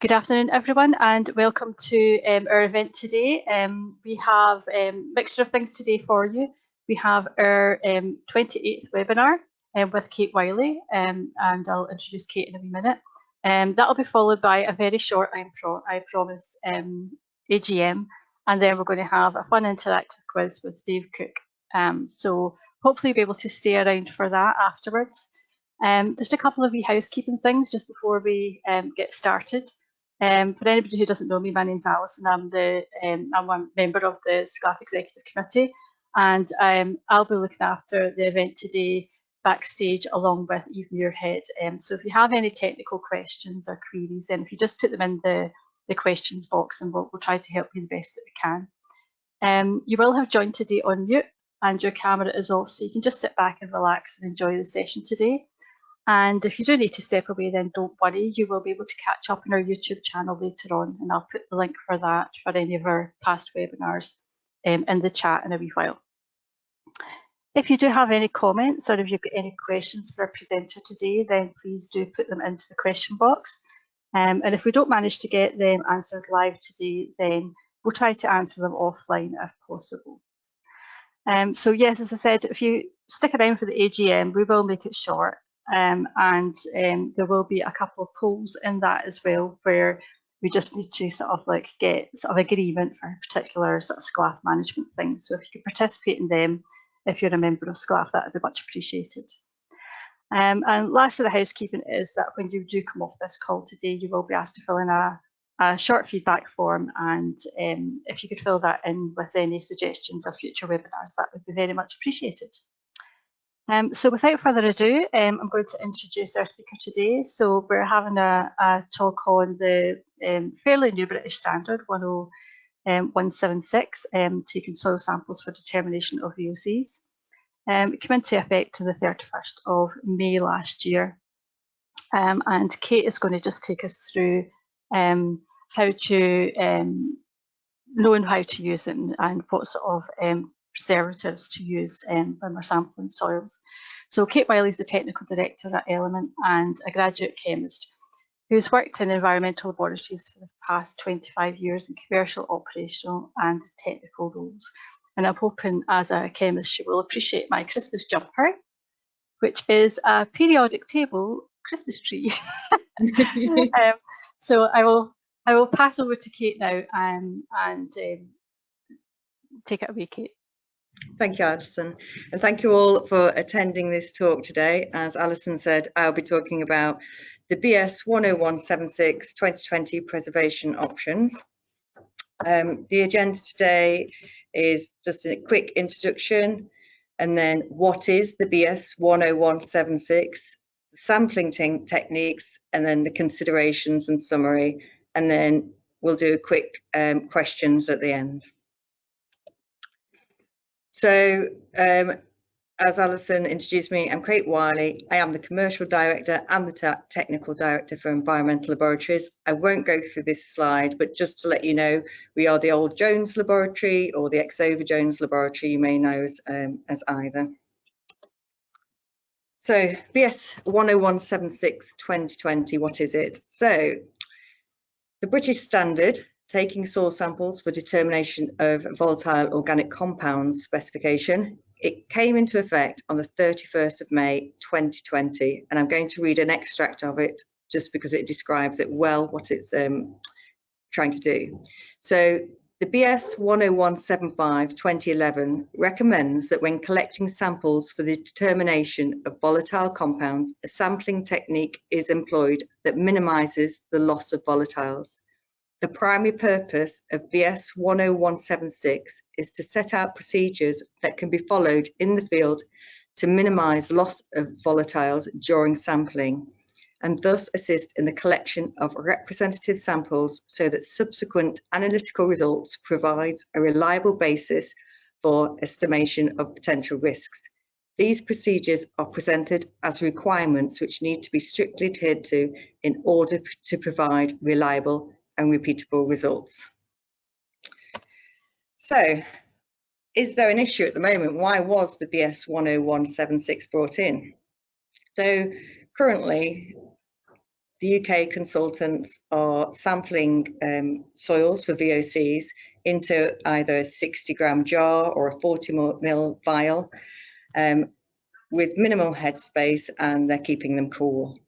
Good afternoon, everyone, and welcome to our event today. We have a mixture of things today for you. We have our 28th webinar with Kate Wiley, and I'll introduce Kate in a wee minute. That'll be followed by a very short, I promise, AGM, and then we're going to have a fun interactive quiz with Dave Cook. So hopefully you'll be able to stay around for that afterwards. Just a couple of wee housekeeping things just before we get started. For anybody who doesn't know me, my name's Alison. I'm one member of the SCLF Executive Committee, and I'll be looking after the event today backstage along with Eve Muirhead. So if you have any technical questions or queries, then if you just put them in the questions box, and we'll try to help you the best that we can. You will have joined today on mute, and your camera is off, so you can just sit back and relax and enjoy the session today. And if you do need to step away, then don't worry, you will be able to catch up on our YouTube channel later on, and I'll put the link for that for any of our past webinars in the chat in a wee while. If you do have any comments or if you've got any questions for our presenter today, then please do put them into the question box. And if we don't manage to get them answered live today, then we'll try to answer them offline if possible. So yes, as I said, if you stick around for the AGM, we will make it short. And there will be a couple of polls in that as well, where we just need to sort of like get sort of agreement for particular sort of SCLF management things. So if you could participate in them, if you're a member of SCLF, that would be much appreciated. And last of the housekeeping is that when you do come off this call today, you will be asked to fill in a short feedback form, and if you could fill that in with any suggestions of future webinars, that would be very much appreciated. So without further ado, I'm going to introduce our speaker today. So we're having a talk on the fairly new British standard 10176, taking soil samples for determination of VOCs. It came into effect on the 31st of May last year. And Kate is going to just take us through how to, knowing how to use it and what sort of preservatives to use when we're sampling soils. So Kate Wiley is the Technical Director at Element and a graduate chemist who's worked in environmental laboratories for the past 25 years in commercial, operational and technical roles. And I'm hoping as a chemist she will appreciate my Christmas jumper, which is a periodic table Christmas tree. So I will pass over to Kate now and take it away, Kate. Thank you, Alison, and thank you all for attending this talk today. As Alison said, I'll be talking about the BS 10176 2020 preservation options. The agenda today is just a quick introduction, and then what is the BS 10176, sampling techniques, and then the considerations and summary, and then we'll do a quick questions at the end. So, as Alison introduced me, I'm Kate Wiley. I am the Commercial Director and the Technical Director for Environmental Laboratories. I won't go through this slide, but just to let you know, we are the old Jones Laboratory or the Exova Jones Laboratory, you may know as either. So, BS 10176 2020, what is it? So, the British Standard taking soil samples for determination of volatile organic compounds specification, it came into effect on the 31st of May 2020, and I'm going to read an extract of it just because it describes it well, what it's trying to do. So the BS 10175 2011 recommends that when collecting samples for the determination of volatile compounds, a sampling technique is employed that minimises the loss of volatiles. The primary purpose of BS 10176 is to set out procedures that can be followed in the field to minimise loss of volatiles during sampling, and thus assist in the collection of representative samples so that subsequent analytical results provide a reliable basis for estimation of potential risks. These procedures are presented as requirements which need to be strictly adhered to in order to provide reliable and repeatable results. So, is there an issue at the moment? Why was the BS 10176 brought in? So currently, the UK consultants are sampling soils for VOCs into either a 60-gram jar or a 40 ml vial with minimal headspace, and they're keeping them cool.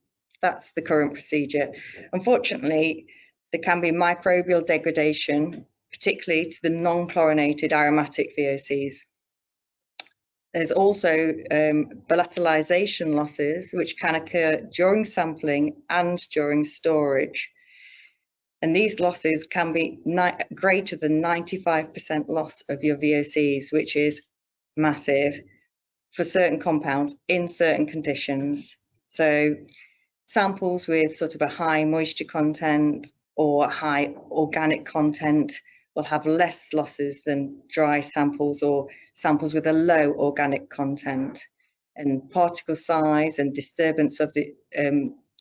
That's the current procedure. Unfortunately, there can be microbial degradation, particularly to the non-chlorinated aromatic VOCs. There's also volatilization losses, which can occur during sampling and during storage. And these losses can be greater than 95% loss of your VOCs, which is massive for certain compounds in certain conditions. So samples with sort of a high moisture content or high organic content will have less losses than dry samples or samples with a low organic content. And particle size and disturbance of the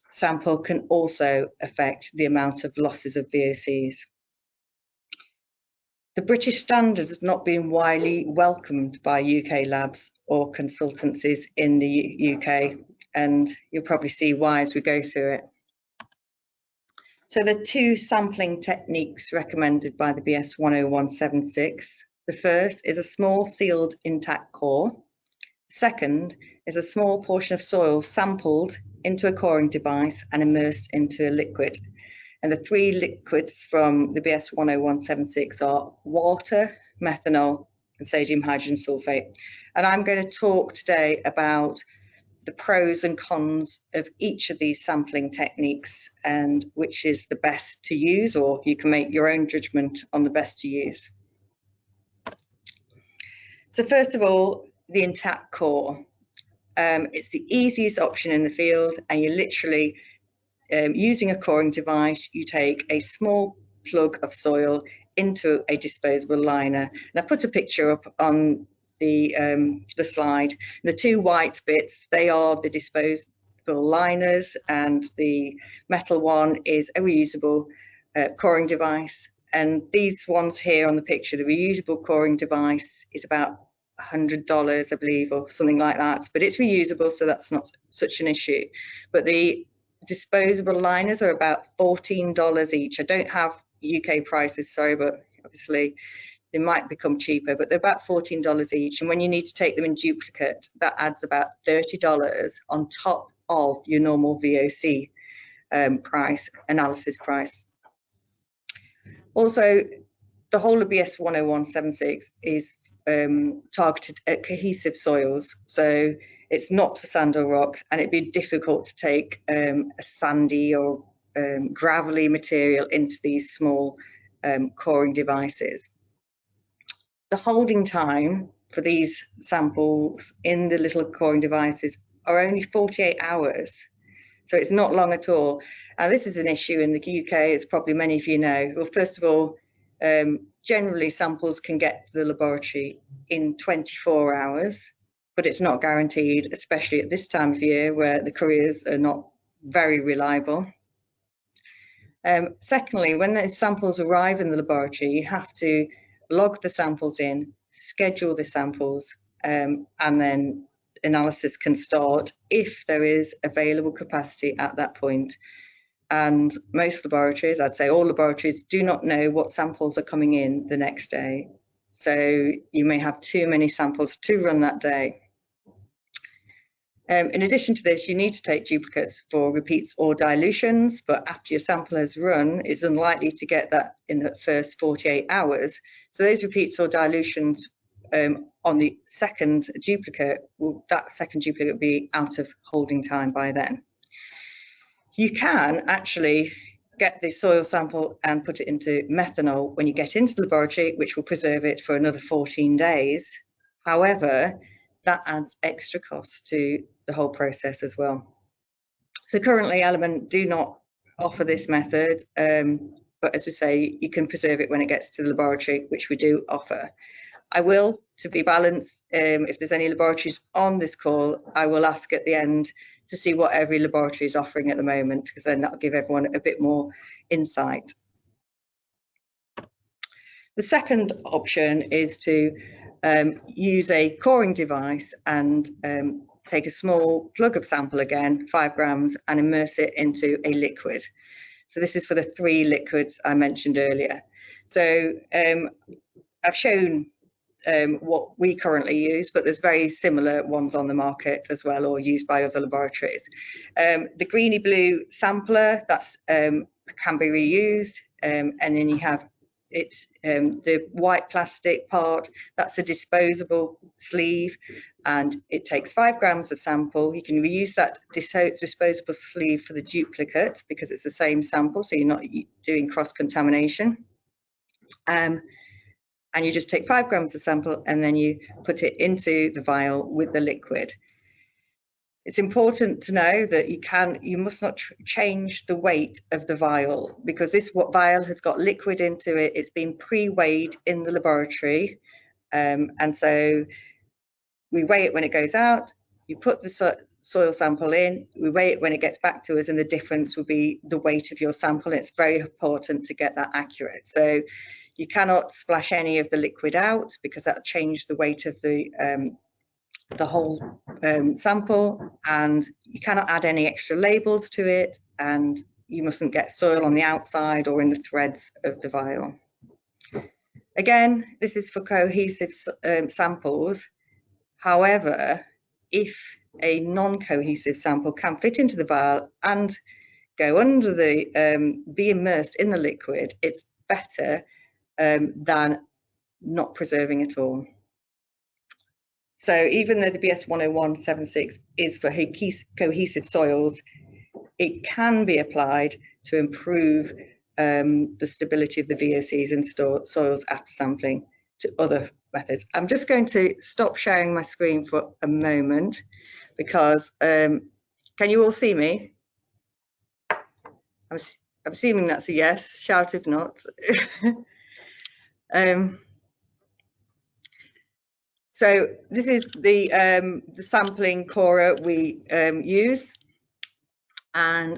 sample can also affect the amount of losses of VOCs. The British standard has not been widely welcomed by UK labs or consultancies in the UK, and you'll probably see why as we go through it. So there are two sampling techniques recommended by the BS 10176. The first is a small sealed intact core. Second is a small portion of soil sampled into a coring device and immersed into a liquid. And the three liquids from the BS 10176 are water, methanol, and sodium hydrogen sulfate. And I'm going to talk today about the pros and cons of each of these sampling techniques and which is the best to use, or you can make your own judgment on the best to use. So first of all, the intact core. It's the easiest option in the field, and you literally using a coring device, you take a small plug of soil into a disposable liner. And I put a picture up on the slide. The two white bits, they are the disposable liners, and the metal one is a reusable coring device. And these ones here on the picture, the reusable coring device is about $100, I believe, or something like that, but it's reusable, so that's not such an issue. But the disposable liners are about $14 each. I don't have UK prices, sorry, but obviously they might become cheaper, but they're about $14 each. And when you need to take them in duplicate, that adds about $30 on top of your normal VOC price, analysis price. Also, the whole of BS 10176 is targeted at cohesive soils. So it's not for sand or rocks, and it'd be difficult to take a sandy or gravelly material into these small coring devices. The holding time for these samples in the little coring devices are only 48 hours. So it's not long at all. And this is an issue in the UK, as probably many of you know. Well, first of all, generally samples can get to the laboratory in 24 hours, but it's not guaranteed, especially at this time of year where the couriers are not very reliable. Secondly, when those samples arrive in the laboratory, you have to log the samples in, schedule the samples, and then analysis can start if there is available capacity at that point. And most laboratories, I'd say all laboratories, do not know what samples are coming in the next day. So you may have too many samples to run that day. In addition to this, you need to take duplicates for repeats or dilutions, but after your sample has run, it's unlikely to get that in the first 48 hours. So those repeats or dilutions on the second duplicate, that second duplicate will be out of holding time by then. You can actually get the soil sample and put it into methanol when you get into the laboratory, which will preserve it for another 14 days. However, that adds extra costs to the whole process as well. So currently Element do not offer this method, but as we say, you can preserve it when it gets to the laboratory, which we do offer. I will, to be balanced, if there's any laboratories on this call, I will ask at the end to see what every laboratory is offering at the moment, because then that'll give everyone a bit more insight. The second option is to use a coring device and take a small plug of sample again, 5 grams, and immerse it into a liquid. So this is for the 3 liquids I mentioned earlier. So I've shown what we currently use, but there's very similar ones on the market as well, or used by other laboratories. The greeny blue sampler, that's can be reused, and then you have the white plastic part, that's a disposable sleeve, and it takes 5 grams of sample. You can reuse that disposable sleeve for the duplicate because it's the same sample, so you're not doing cross-contamination. And you just take 5 grams of sample and then you put it into the vial with the liquid. It's important to know that you must not change the weight of the vial, because this vial has got liquid into it. It's been pre-weighed in the laboratory, and so we weigh it when it goes out. You put the soil sample in, we weigh it when it gets back to us, and the difference will be the weight of your sample. It's very important to get that accurate. So you cannot splash any of the liquid out because that'll change the weight of the whole sample, and you cannot add any extra labels to it, and you mustn't get soil on the outside or in the threads of the vial. Again, this is for cohesive samples. However, if a non-cohesive sample can fit into the vial and go under be immersed in the liquid, it's better than not preserving at all. So even though the BS 10176 is for cohesive soils, it can be applied to improve the stability of the VOCs in soils after sampling to other methods. I'm just going to stop sharing my screen for a moment because can you all see me? I'm assuming that's a yes. Shout if not. So this is the sampling corer we use, and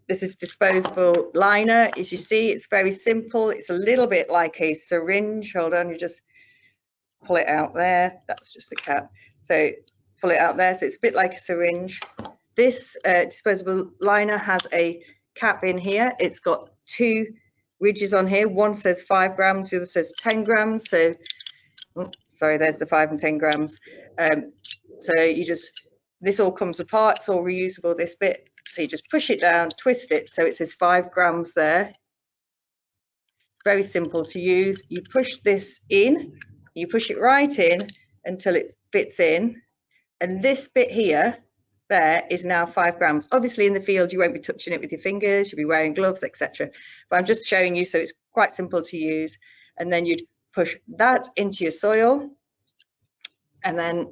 this is disposable liner. As you see, it's very simple. It's a little bit like a syringe. Hold on, you just pull it out there. That was just the cap. So pull it out there. So it's a bit like a syringe. This disposable liner has a cap in here. It's got 2 ridges on here. One says 5 grams, the other says 10 grams. So sorry, there's the 5 and 10 grams. So this all comes apart, it's all reusable, this bit. So you just push it down, twist it, so it says 5 grams there. It's very simple to use. You push this in, you push it right in until it fits in. And this bit here, there, is now 5 grams. Obviously in the field, you won't be touching it with your fingers, you'll be wearing gloves, etc. But I'm just showing you, so it's quite simple to use. And then you'd push that into your soil, and then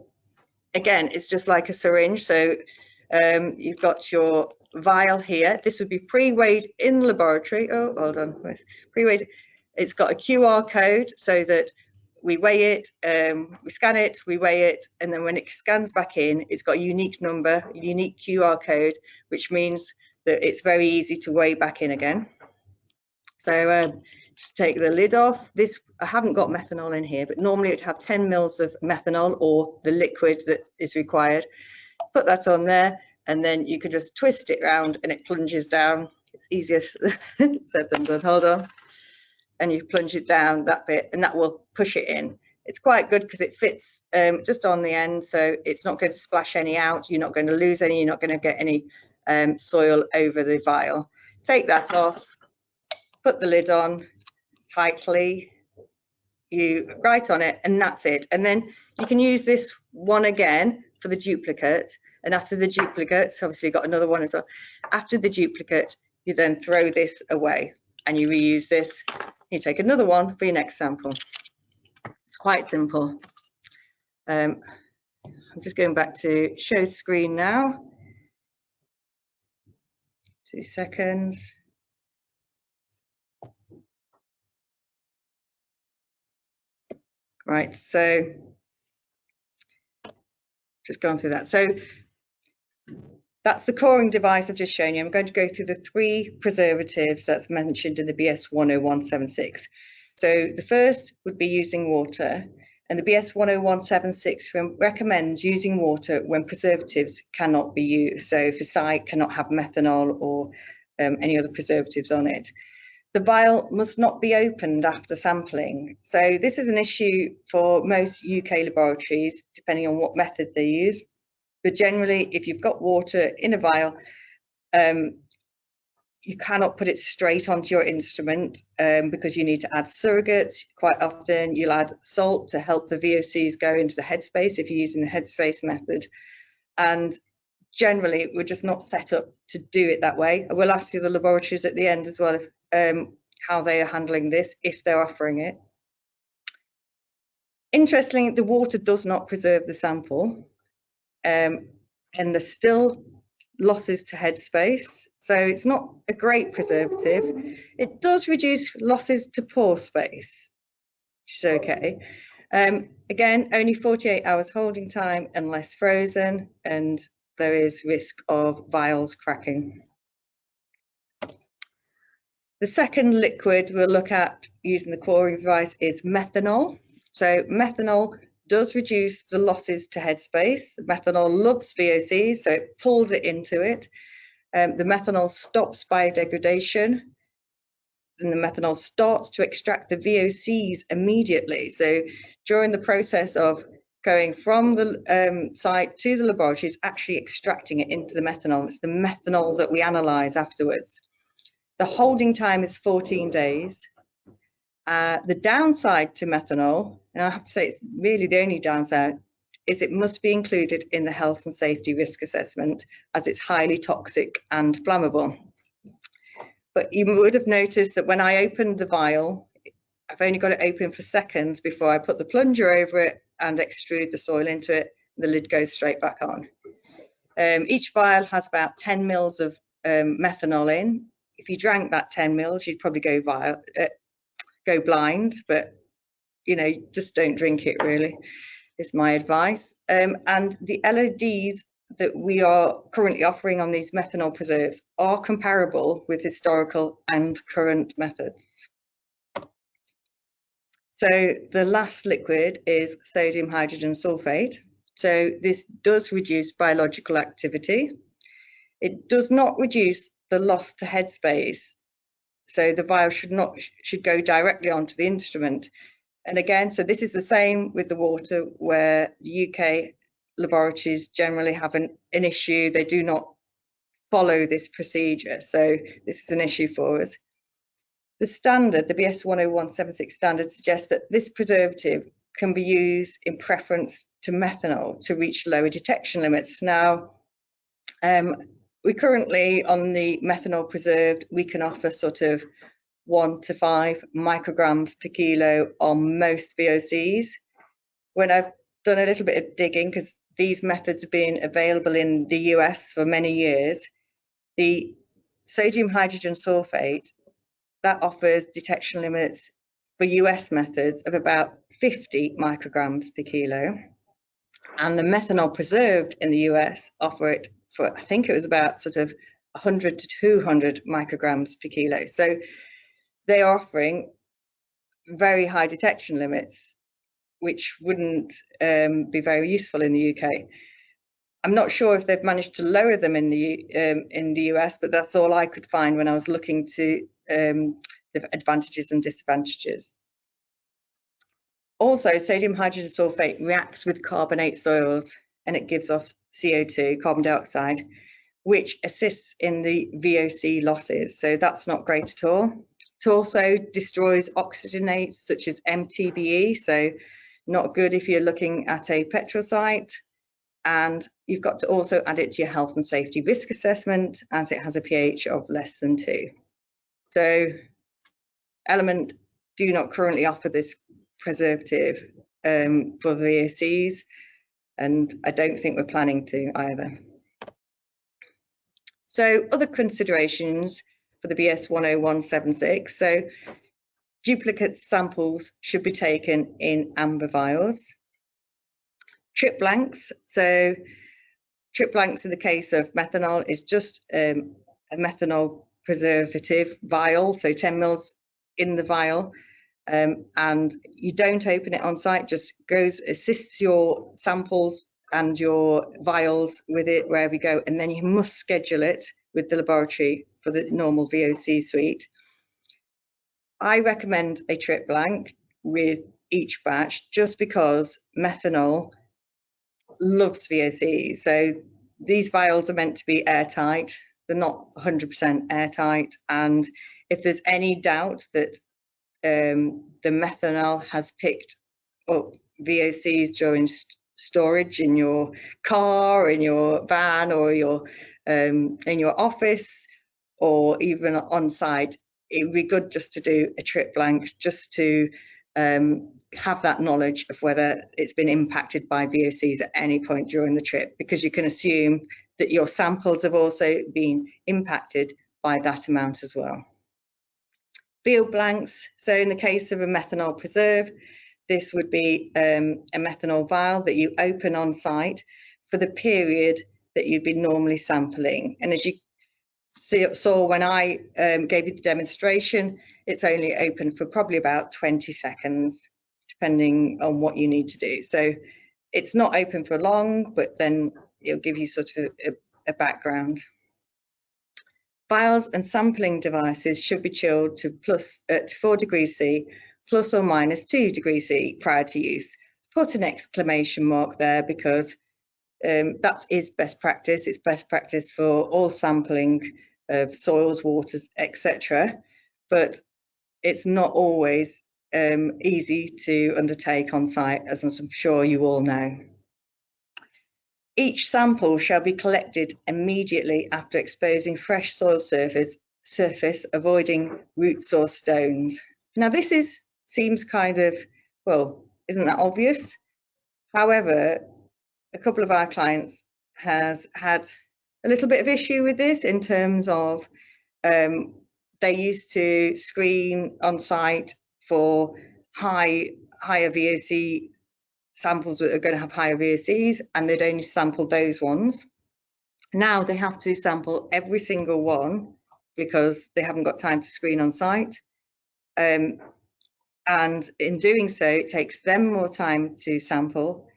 again it's just like a syringe. So you've got your vial here. This would be pre-weighed in the laboratory. Oh, hold on, pre-weighed. It's got a QR code so that we weigh it, we scan it, we weigh it, and then when it scans back in, it's got a unique number, a unique QR code, which means that it's very easy to weigh back in again. So just take the lid off. This, I haven't got methanol in here, but normally it'd have 10 mils of methanol or the liquid that is required. Put that on there, and then you can just twist it around and it plunges down. It's easier said than done. Hold on. And you plunge it down that bit, and that will push it in. It's quite good because it fits just on the end, so it's not going to splash any out. You're not going to lose any. You're not going to get any soil over the vial. Take that off. Put the lid on tightly, you write on it, and that's it. And then you can use this one again for the duplicate, and after the duplicate, obviously you've got another one as well. After the duplicate, you then throw this away and you reuse this. You take another one for your next sample. It's quite simple. I'm just going back to show screen now. 2 seconds. Right, so just going through that. So that's the coring device I've just shown you. I'm going to go through the 3 preservatives that's mentioned in the BS 10176. So the first would be using water, And the BS 10176 recommends using water when preservatives cannot be used. So if a site cannot have methanol or any other preservatives on it. The vial must not be opened after sampling. So this is an issue for most UK laboratories, depending on what method they use. But generally, if you've got water in a vial, you cannot put it straight onto your instrument because you need to add surrogates. Quite often you'll add salt to help the VOCs go into the headspace if you're using the headspace method. And generally we're just not set up to do it that way. I will ask you the laboratories at the end as well if, how they are handling this, if they're offering it. Interestingly, the water does not preserve the sample, and there's still losses to headspace, so it's not a great preservative. It does reduce losses to pore space, which is okay. Again, only 48 hours holding time unless frozen, and there is risk of vials cracking. The second liquid we'll look at using the coring device is methanol. So methanol does reduce the losses to headspace. The methanol loves VOCs, so it pulls it into it. The methanol stops biodegradation, and the methanol starts to extract the VOCs immediately. So during the process of going from the site to the laboratory, it's actually extracting it into the methanol. It's the methanol that we analyse afterwards. The holding time is 14 days. The downside to methanol, and I have to say it's really the only downside, is it must be included in the health and safety risk assessment as it's highly toxic and flammable. But you would have noticed that when I opened the vial, I've only got it open for seconds before I put the plunger over it and extrude the soil into it. The lid goes straight back on. Each vial has about 10 mils of methanol in. If you drank that 10 mils, you'd probably go blind, but you know, just don't drink it, really, is my advice. And the LODs that we are currently offering on these methanol preserves are comparable with historical and current methods. So the last liquid is sodium hydrogen sulfate. So this does reduce biological activity. It does not reduce the loss to headspace. So the vial should go directly onto the instrument. And again, so this is the same with the water, where the UK laboratories generally have an issue. They do not follow this procedure. So this is an issue for us. The standard, the BS 10176 standard, suggests that this preservative can be used in preference to methanol to reach lower detection limits. Now, we currently, on the methanol preserved, we can offer sort of 1 to 5 micrograms per kilo on most VOCs. When I've done a little bit of digging, because these methods have been available in the US for many years, the sodium hydrogen sulfate, that offers detection limits for US methods of about 50 micrograms per kilo. And the methanol preserved in the US offer it for, I think it was about sort of 100 to 200 micrograms per kilo. So they are offering very high detection limits, which wouldn't be very useful in the UK. I'm not sure if they've managed to lower them in the US, but that's all I could find when I was looking to the advantages and disadvantages. Also, sodium hydrogen sulfate reacts with carbonate soils and it gives off CO2, carbon dioxide, which assists in the VOC losses. So that's not great at all. It also destroys oxygenates such as MTBE, so not good if you're looking at a petrol site. And you've got to also add it to your health and safety risk assessment, as it has a pH of less than 2. So Element do not currently offer this preservative for VOCs, and I don't think we're planning to either. So other considerations for the BS 10176. So duplicate samples should be taken in amber vials. Trip blanks. So trip blanks in the case of methanol is just a methanol preservative vial, so 10 mils in the vial. and you don't open it on site, just assists your samples and your vials with it wherever you go, and then you must schedule it with the laboratory for the normal VOC suite. I recommend a trip blank with each batch just because methanol loves VOC. So these vials are meant to be airtight. They're not 100% airtight, and if there's any doubt that the methanol has picked up VOCs during storage in your car, in your van, or in your office, or even on site, it would be good just to do a trip blank, just to have that knowledge of whether it's been impacted by VOCs at any point during the trip, because you can assume that your samples have also been impacted by that amount as well. Field blanks, so in the case of a methanol preserve, this would be a methanol vial that you open on site for the period that you'd be normally sampling. And as you saw when I gave you the demonstration, it's only open for probably about 20 seconds, depending on what you need to do. So it's not open for long, but then it'll give you sort of a background. Vials and sampling devices should be chilled to 4 degrees C, plus or minus 2 degrees C prior to use. Put an exclamation mark there because that is best practice. It's best practice for all sampling of soils, waters, etc. But it's not always easy to undertake on site, as I'm sure you all know. Each sample shall be collected immediately after exposing fresh soil surface, avoiding roots or stones. Now this seems kind of, well, isn't that obvious? However, a couple of our clients has had a little bit of issue with this in terms of they used to screen on site for higher VOC samples that are going to have higher VOCs, and they'd only sample those ones. Now they have to sample every single one because they haven't got time to screen on site. And in doing so, it takes them more time to sample.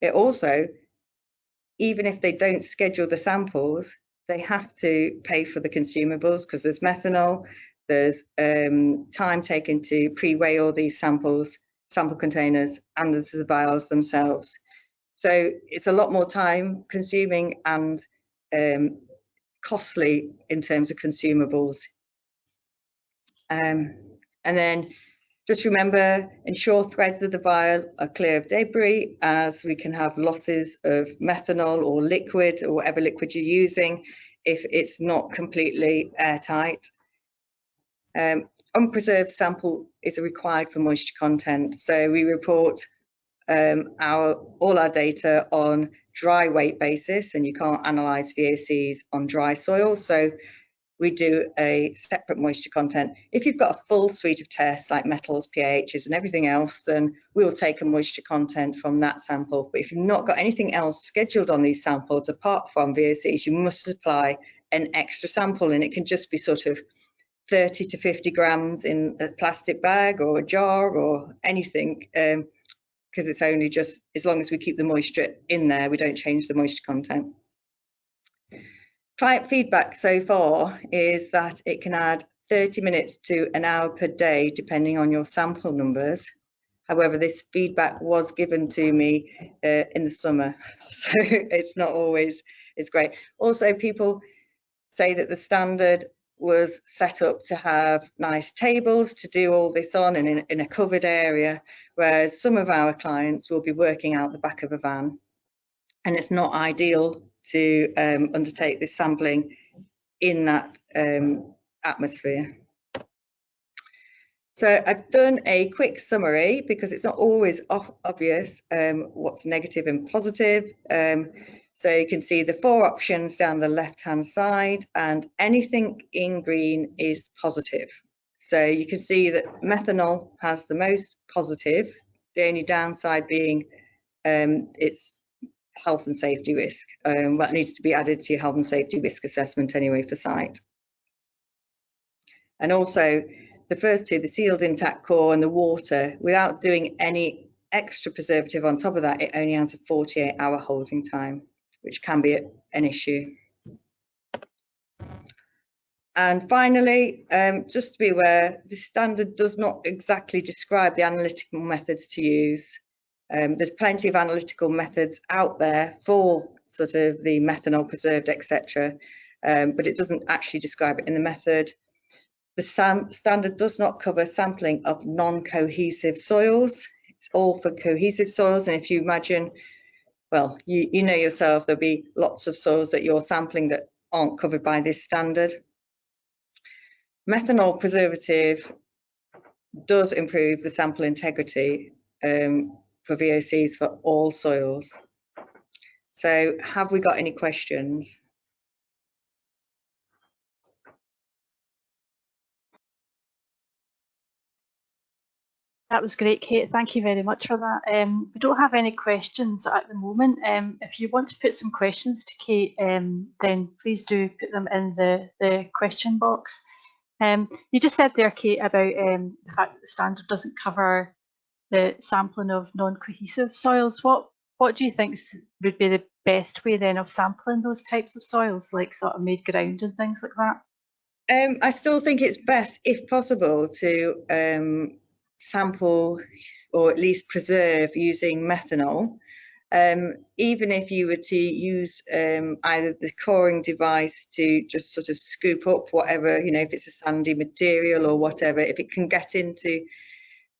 It also, even if they don't schedule the samples, they have to pay for the consumables because there's methanol, there's time taken to pre-weigh all these samples, sample containers, and the vials themselves. So it's a lot more time consuming and costly in terms of consumables. And then just remember, ensure threads of the vial are clear of debris, as we can have losses of methanol or liquid or whatever liquid you're using if it's not completely airtight. Unpreserved sample is required for moisture content. So we report all our data on dry weight basis, and you can't analyse VOCs on dry soil. So we do a separate moisture content. If you've got a full suite of tests like metals, pHs and everything else, then we'll take a moisture content from that sample. But if you've not got anything else scheduled on these samples apart from VOCs, you must supply an extra sample, and it can just be sort of 30 to 50 grams in a plastic bag or a jar or anything, because it's only just, as long as we keep the moisture in there, we don't change the moisture content. Client feedback so far is that it can add 30 minutes to an hour per day, depending on your sample numbers. However, this feedback was given to me in the summer, so it's not always, it's great. Also, people say that the standard was set up to have nice tables to do all this on and in a covered area, whereas some of our clients will be working out the back of a van, and it's not ideal to undertake this sampling in that atmosphere. So I've done a quick summary because it's not always obvious what's negative and positive. So you can see the 4 options down the left-hand side, and anything in green is positive. So you can see that methanol has the most positive, the only downside being its health and safety risk. That needs to be added to your health and safety risk assessment anyway for site. And also the first two, the sealed intact core and the water, without doing any extra preservative on top of that, it only has a 48-hour holding time, which can be an issue. And finally, just to be aware, the standard does not exactly describe the analytical methods to use. There's plenty of analytical methods out there for sort of the methanol preserved, etc., but it doesn't actually describe it in the method. The standard does not cover sampling of non-cohesive soils. It's all for cohesive soils, and if you imagine, well, you know yourself, there'll be lots of soils that you're sampling that aren't covered by this standard. Methanol preservative does improve the sample integrity for VOCs for all soils. So have we got any questions? That was great, Kate. Thank you very much for that. We don't have any questions at the moment. If you want to put some questions to Kate, then please do put them in the question box. You just said there, Kate, about the fact that the standard doesn't cover the sampling of non-cohesive soils. What do you think would be the best way then of sampling those types of soils, like sort of made ground and things like that? I still think it's best, if possible, to sample or at least preserve using methanol. Even if you were to use either the coring device to just sort of scoop up whatever, you know, if it's a sandy material or whatever, if it can get into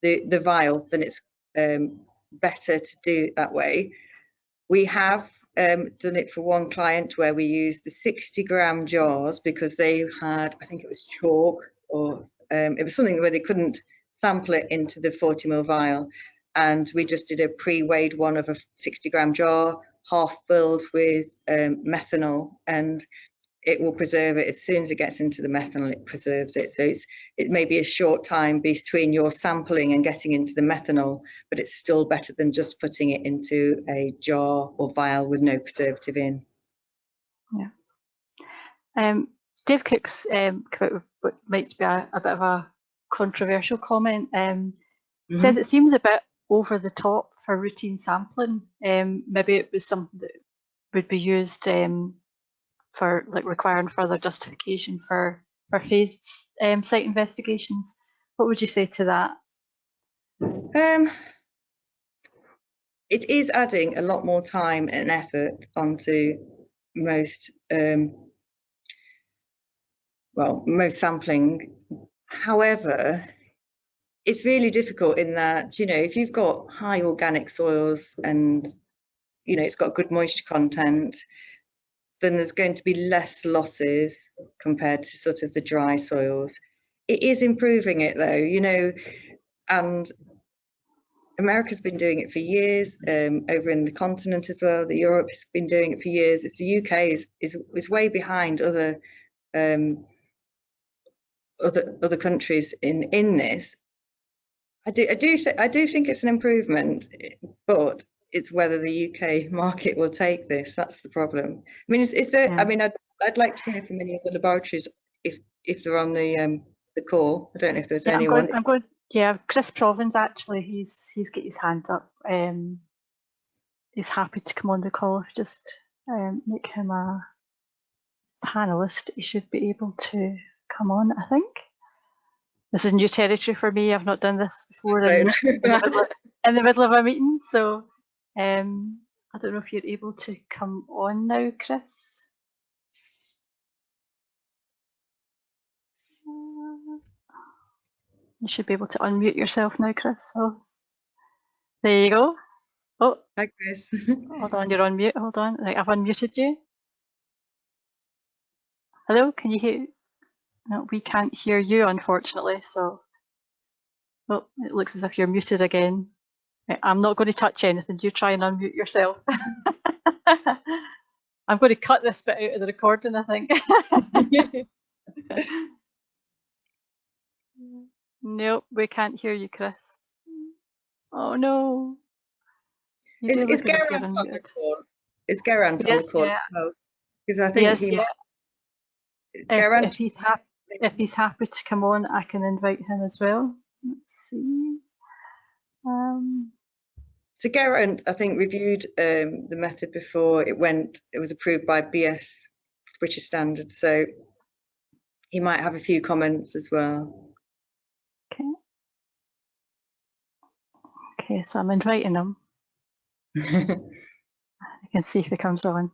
the vial, then it's better to do it that way. We have done it for one client where we used the 60-gram jars because they had, I think it was chalk, or it was something where they couldn't sample it into the 40ml vial, and we just did a pre-weighed one of a 60-gram jar, half filled with methanol, and it will preserve it. As soon as it gets into the methanol, it preserves it. So it may be a short time between your sampling and getting into the methanol, but it's still better than just putting it into a jar or vial with no preservative in. Yeah. Dave Cook's come out with what might be a bit of a controversial comment. Says it seems a bit over the top for routine sampling. Maybe it was something that would be used for like requiring further justification for phased site investigations. What would you say to that? It is adding a lot more time and effort onto most sampling. However, it's really difficult in that, you know, if you've got high organic soils and, you know, it's got good moisture content, then there's going to be less losses compared to sort of the dry soils. It is improving it though, you know, and America's been doing it for years, over in the continent as well. Europe's been doing it for years. It's the UK is way behind other countries in this. I do think it's an improvement, but it's whether the UK market will take this. That's the problem. I mean, is there? Yeah. I mean, I'd like to hear from any of the laboratories if they're on the call. I don't know if there's anyone. I'm going. Yeah, Chris Provins actually. He's got his hand up. He's happy to come on the call. Just make him a panelist. He should be able to come on, I think. This is new territory for me. I've not done this before in the middle of a meeting, so I don't know if you're able to come on now, Chris. You should be able to unmute yourself now, Chris. So there you go. Oh, hi, Chris. Hold on, you're on mute. Hold on, right, I've unmuted you. Hello, can you hear? No, we can't hear you, unfortunately. So, oh, it looks as if you're muted again. Right, I'm not going to touch anything. You try and unmute yourself. I'm going to cut this bit out of the recording, I think. Nope, we can't hear you, Chris. Oh no. Is Geraint on the call? Is Geraint on the call? Yeah. Because I think Geraint. if he's happy. if he's happy to come on, I can invite him as well. Let's see. So Geraint, I think, reviewed the method before it was approved by BS, British Standards, so he might have a few comments as well. Okay. Okay, so I'm inviting him. I can see if he comes on.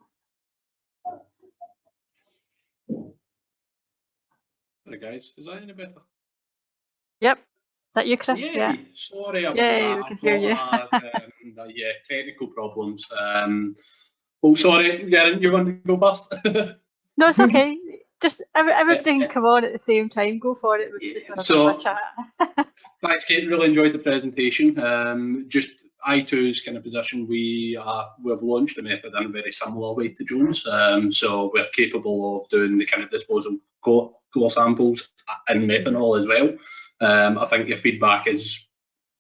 Sorry guys, is that any better? Yep. Is that you, Chris? Yay. Yeah. Sorry about Yay, that. we can hear you. Yeah, technical problems. Oh, sorry, Geraint, you want to go first? No, it's okay. Just everybody can come on at the same time. Go for it. We can just have a bit of a chat. Thanks, Kate. Really enjoyed the presentation. Just I2's kind of position, we've launched a method in a very similar way to Jones. So we're capable of doing the kind of disposal core samples in methanol as well. I think your feedback is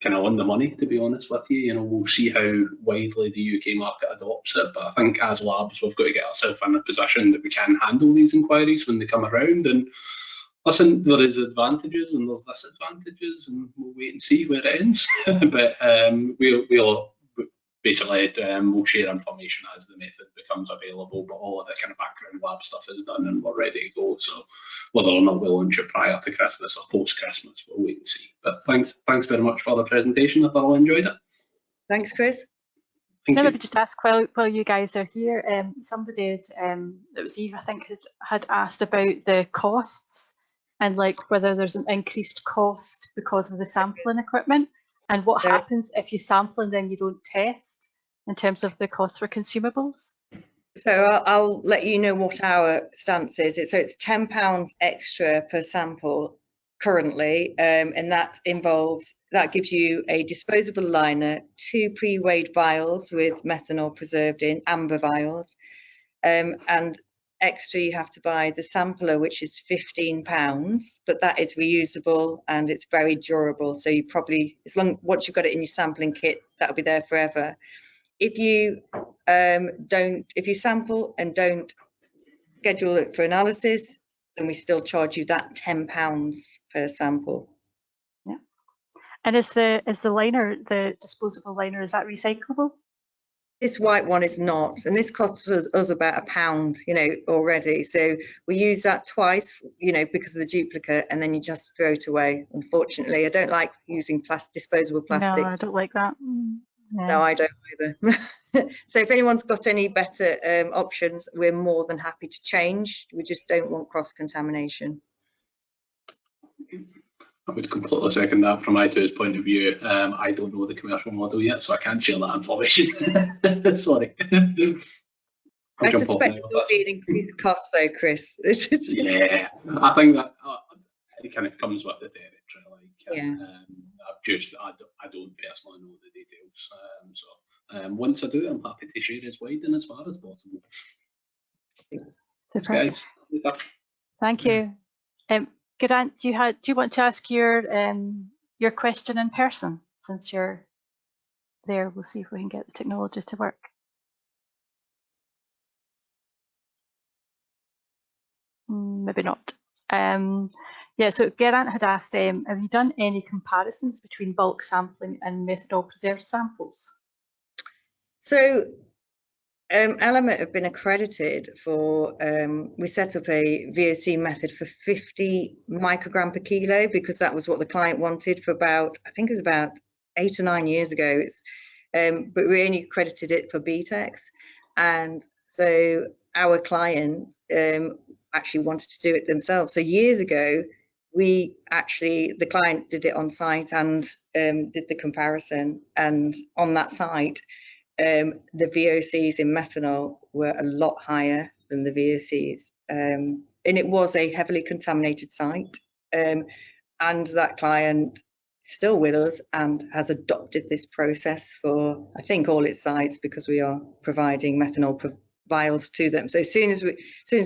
kind of on the money, to be honest with you. You know, we'll see how widely the UK market adopts it, but I think as labs we've got to get ourselves in a position that we can handle these inquiries when they come around. And listen, there is advantages and there's disadvantages, and we'll wait and see where it ends. But we'll basically we'll share information as the method becomes available, but all of the kind of background lab stuff is done and we're ready to go. So whether or not we'll launch it prior to Christmas or post-Christmas, we'll wait and see. But thanks very much for the presentation. I thoroughly enjoyed it. Thanks, Chris. Thank you. Maybe just ask while you guys are here. Somebody, it was Eve, I think, had asked about the costs and like whether there's an increased cost because of the sampling equipment, and what happens if you sample and then you don't test in terms of the cost for consumables. So I'll let you know what our stance is. So it's £10 extra per sample currently, and that gives you a disposable liner, 2 pre-weighed vials with methanol preserved in, amber vials, and extra you have to buy the sampler, which is £15, but that is reusable and it's very durable. So you probably, once you've got it in your sampling kit, that'll be there forever. If you if you sample and don't schedule it for analysis, then we still charge you that £10 per sample. Yeah. And is the liner, the disposable liner, is that recyclable? This white one is not, and this costs us about £1, you know, already. So we use that twice, you know, because of the duplicate, and then you just throw it away. Unfortunately, I don't like using disposable plastics. No, I don't like that. Yeah. No, I don't either. So if anyone's got any better options, we're more than happy to change. We just don't want cross-contamination. I would completely second that. From I2's point of view, I don't know the commercial model yet, so I can't share that information. Sorry. I suspect it will be an increased cost though, Chris. Yeah, I think that it kind of comes with the territory. Like, yeah. I don't personally know the details. So once I do, I'm happy to share as wide and as far as possible. Super. Guys. Thank you. Geraint, do you want to ask your question in person since you're there? We'll see if we can get the technology to work. Maybe not. Yeah, so Geraint had asked, have you done any comparisons between bulk sampling and methanol preserved samples? So Element have been accredited for, we set up a VOC method for 50 microgram per kilo because that was what the client wanted for about, I think it was about 8 or 9 years ago. But we only accredited it for BTEX. And so our client actually wanted to do it themselves. So years ago, the client did it on site and did the comparison. And on that site, the VOCs in methanol were a lot higher than the VOCs, and it was a heavily contaminated site, and that client is still with us and has adopted this process for, I think, all its sites because we are providing methanol vials to them. So as soon as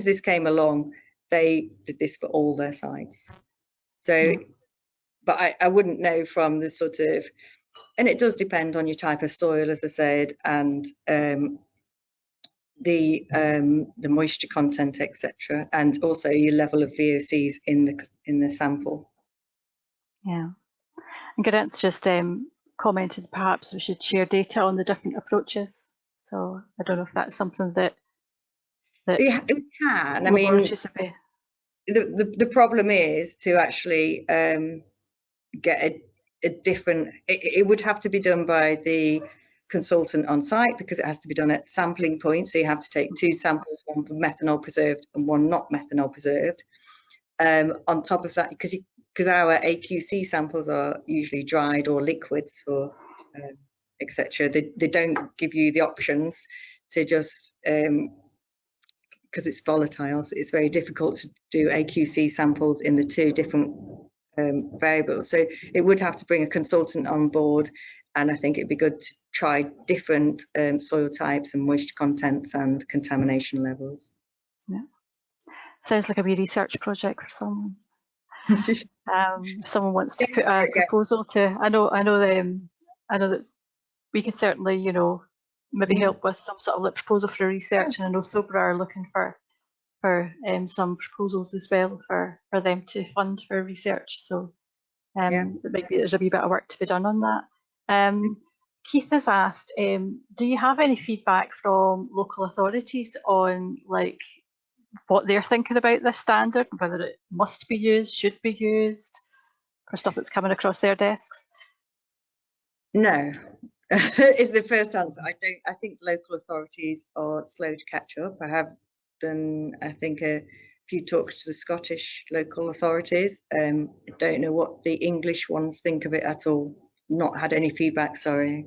this came along, they did this for all their sites. So, but I wouldn't know from the sort of, and it does depend on your type of soil, as I said, and the moisture content, etc., and also your level of VOCs in the sample. Yeah, and Grant's just commented perhaps we should share data on the different approaches. So I don't know if that's something that we can. I mean, the problem is to actually get a different. It would have to be done by the consultant on site, because it has to be done at sampling points. So you have to take 2 samples, one methanol preserved and one not methanol preserved. On top of that, because our AQC samples are usually dried or liquids for etc. They don't give you the options to just because it's volatile, so it's very difficult to do AQC samples in the 2 different variables. So it would have to bring a consultant on board, and I think it'd be good to try different soil types and moisture contents and contamination levels. Yeah, sounds like a wee research project for someone. If someone wants to put a proposal to, I know that we could certainly, you know, maybe help with some sort of proposal for research, and I know SOBRA are looking for some proposals as well for them to fund for research. So it might be there's a wee bit of work to be done on that. Keith has asked, do you have any feedback from local authorities on like what they're thinking about this standard, whether it must be used, should be used, for stuff that's coming across their desks? No, is the first answer. I think local authorities are slow to catch up. I have done, I think, a few talks to the Scottish local authorities. I don't know what the English ones think of it at all. Not had any feedback, sorry.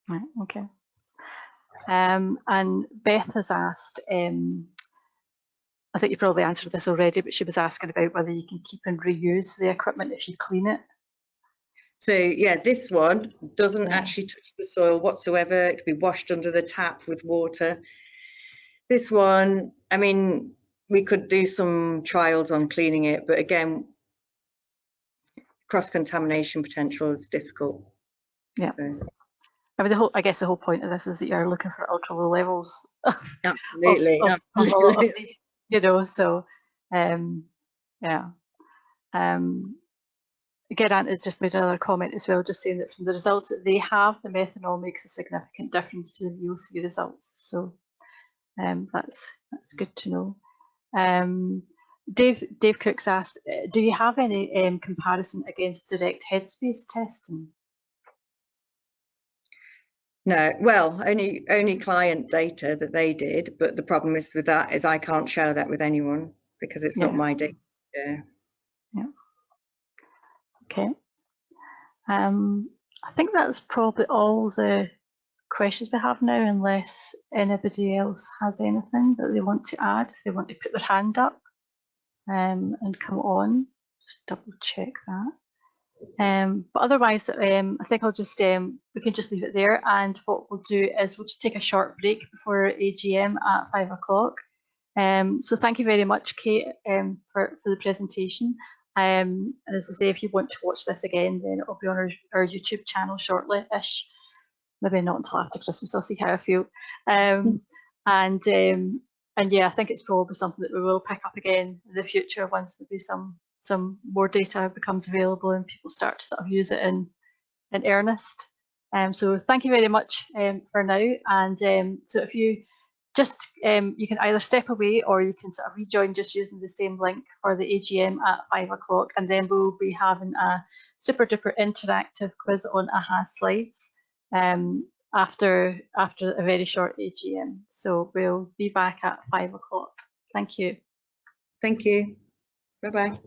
Right, okay. And Beth has asked, I think you probably answered this already, but she was asking about whether you can keep and reuse the equipment if you clean it. So yeah, this one doesn't actually touch the soil whatsoever. It can be washed under the tap with water. This one, I mean, we could do some trials on cleaning it, but again, cross-contamination potential is difficult. Yeah. So. I mean, I guess the whole point of this is that you're looking for ultra low levels Absolutely. of a lot of these, you know, so yeah. Gerant has just made another comment as well, just saying that from the results that they have, the methanol makes a significant difference to the VOC results. So that's good to know. Dave Cook's asked, do you have any comparison against direct headspace testing? No, well, only client data that they did, but the problem is with that is I can't share that with anyone because it's not my data. Yeah. Okay. I think that's probably all the questions we have now, unless anybody else has anything that they want to add, if they want to put their hand up and come on, just double check that. But otherwise, I think I'll just we can just leave it there, and what we'll do is we'll just take a short break before AGM at 5 o'clock. So thank you very much, Kate, for the presentation. And as I say, if you want to watch this again, then it'll be on our YouTube channel shortly-ish. Maybe not until after Christmas, I'll see how I feel. And yeah, I think it's probably something that we will pick up again in the future once maybe some more data becomes available and people start to sort of use it in earnest. So thank you very much for now. And so if you just, you can either step away or you can sort of rejoin just using the same link for the AGM at 5 o'clock. And then we'll be having a super duper interactive quiz on AHA slides after a very short AGM. So we'll be back at 5 o'clock. Thank you. Thank you. Bye-bye.